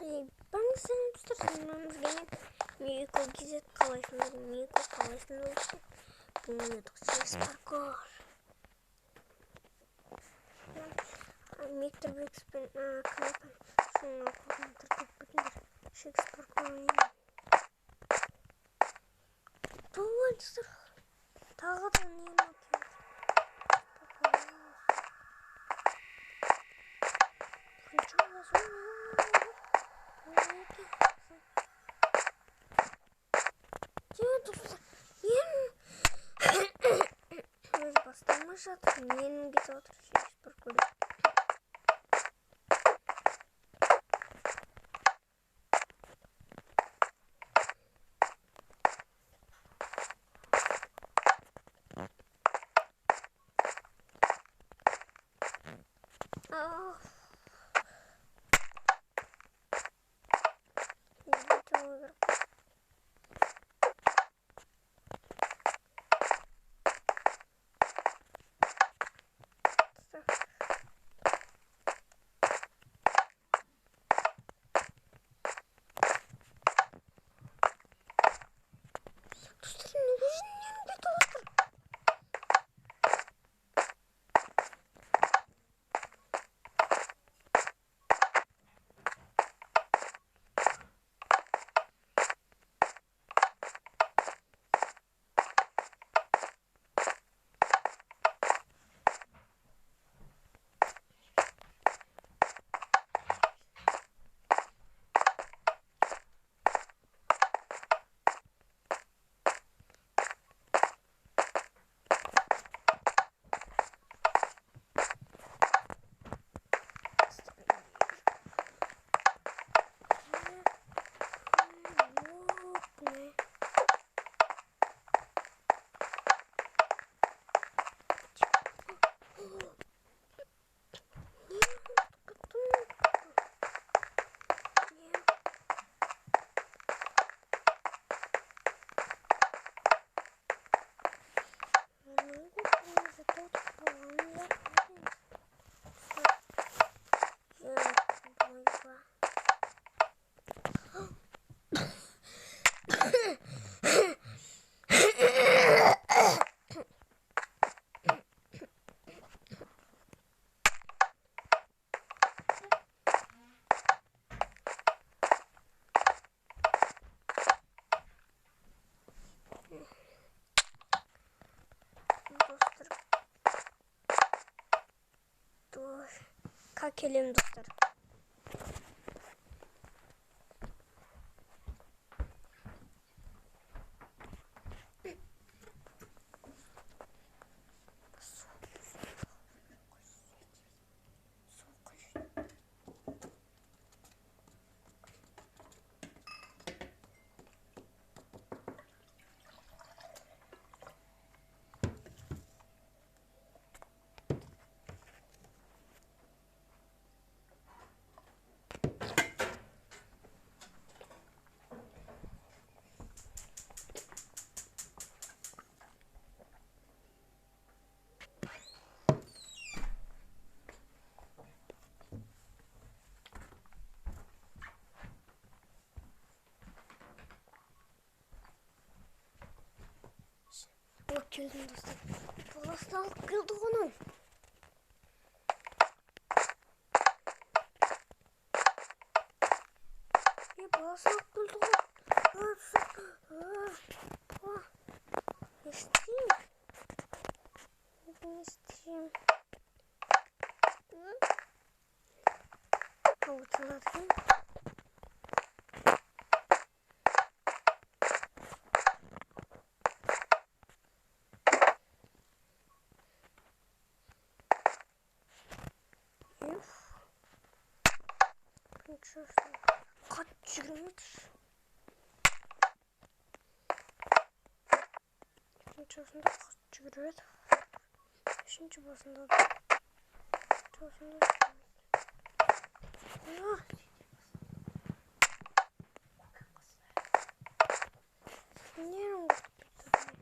Барыңыздар достар, Нико кезет қалайсыңдар, Нико қалайсыңдар достар. Бүгін шексіз паркур. Мектеп экспен кнопын шуңа қоғын тұртып бүтіндер. Шексіз паркур ойнайын. Туын достар. Тағы да нені өтеміз. Өз бастама жатыр, ненің кетіп отыр, шексіз паркур. Как келем достар. Вот келдім достар. Баласталық келді ғының. Баласталық келді ғын. Не істейм? Не істейм? Ауытыладың. Қат жүгірмейді. Екінші осында қат жүгіреді. Үшінші басында да.